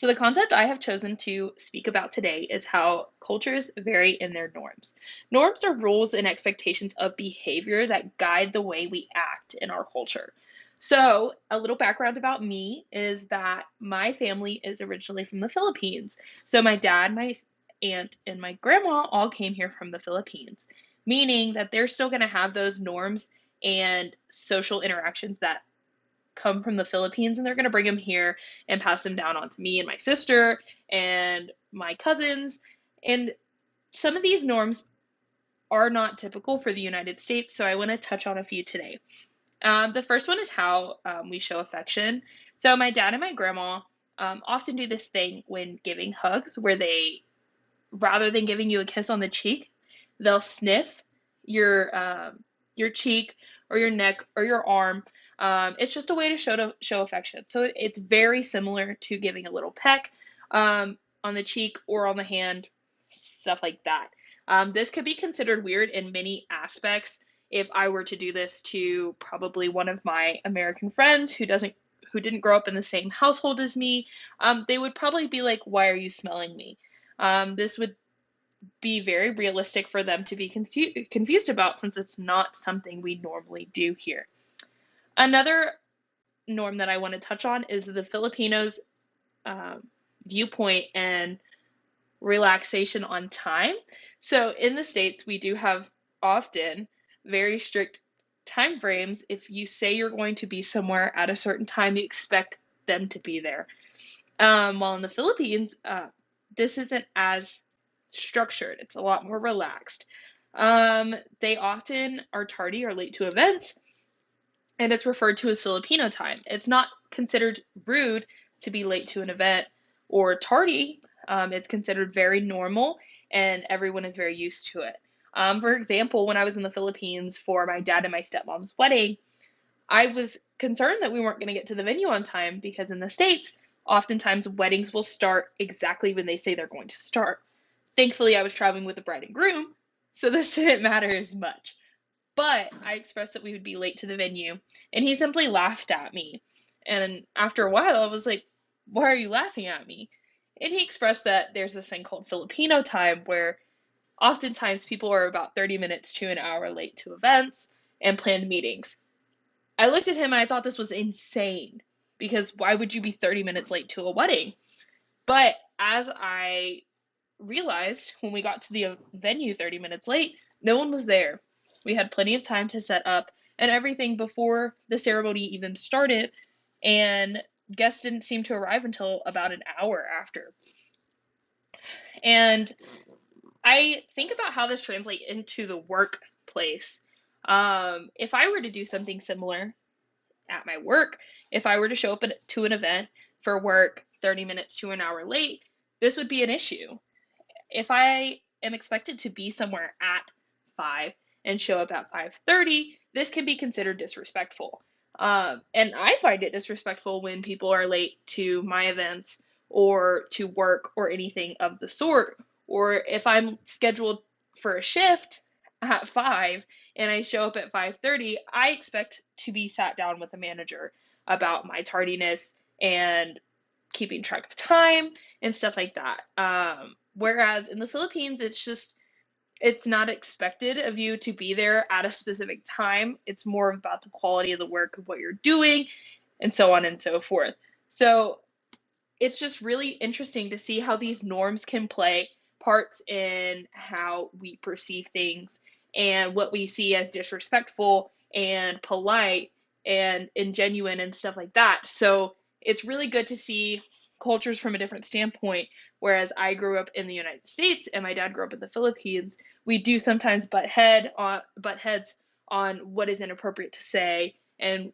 So, the concept I have chosen to speak about today is how cultures vary in their norms. Norms are rules and expectations of behavior that guide the way we act in our culture. So, a little background about me is that my family is originally from the Philippines. So, my dad, my aunt, and my grandma all came here from the Philippines, meaning that they're still going to have those norms and social interactions that come from the Philippines, and they're going to bring them here and pass them down onto me and my sister and my cousins. And some of these norms are not typical for the United States, so I want to touch on a few today. The first one is how we show affection. So, my dad and my grandma often do this thing when giving hugs where they, rather than giving you a kiss on the cheek, they'll sniff your cheek or your neck or your arm. It's just a way to show affection. So it's very similar to giving a little peck on the cheek or on the hand, stuff like that. This could be considered weird in many aspects. If I were to do this to probably one of my American friends who didn't grow up in the same household as me, they would probably be like, "Why are you smelling me?" This would be very realistic for them to be confused about since it's not something we normally do here. Another norm that I want to touch on is the Filipinos' um, viewpoint and relaxation on time. So in the States, we do have often very strict time frames. If you say you're going to be somewhere at a certain time, you expect them to be there. While in the Philippines, this isn't as structured. It's a lot more relaxed. They often are tardy or late to events, and it's referred to as Filipino time. It's not considered rude to be late to an event or tardy. It's considered very normal, and everyone is very used to it. For example, when I was in the Philippines for my dad and my stepmom's wedding, I was concerned that we weren't going to get to the venue on time because in the States, oftentimes weddings will start exactly when they say they're going to start. Thankfully, I was traveling with the bride and groom, so this didn't matter as much. But I expressed that we would be late to the venue, and he simply laughed at me. And after a while, I was like, "Why are you laughing at me?" And he expressed that there's this thing called Filipino time where oftentimes people are about 30 minutes to an hour late to events and planned meetings. I looked at him and I thought this was insane because why would you be 30 minutes late to a wedding? But as I realized when we got to the venue 30 minutes late, no one was there. We had plenty of time to set up and everything before the ceremony even started, and guests didn't seem to arrive until about an hour after. And I think about how this translates into the workplace. If I were to do something similar at my work, if I were to show up to an event for work 30 minutes to an hour late, this would be an issue. If I am expected to be somewhere at 5 and show up at 5:30, this can be considered disrespectful. And I find it disrespectful when people are late to my events or to work or anything of the sort. Or if I'm scheduled for a shift at 5 and I show up at 5:30, I expect to be sat down with a manager about my tardiness and keeping track of time and stuff like that. Whereas in the Philippines, it's not expected of you to be there at a specific time. It's more about the quality of the work of what you're doing and so on and so forth. So it's just really interesting to see how these norms can play parts in how we perceive things and what we see as disrespectful and polite and ingenuine and stuff like that. So it's really good to see cultures from a different standpoint. Whereas I grew up in the United States and my dad grew up in the Philippines, we do sometimes butt heads on what is inappropriate to say and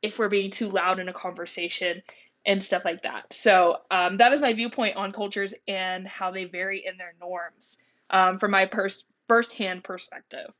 if we're being too loud in a conversation and stuff like that. So that is my viewpoint on cultures and how they vary in their norms from my firsthand perspective.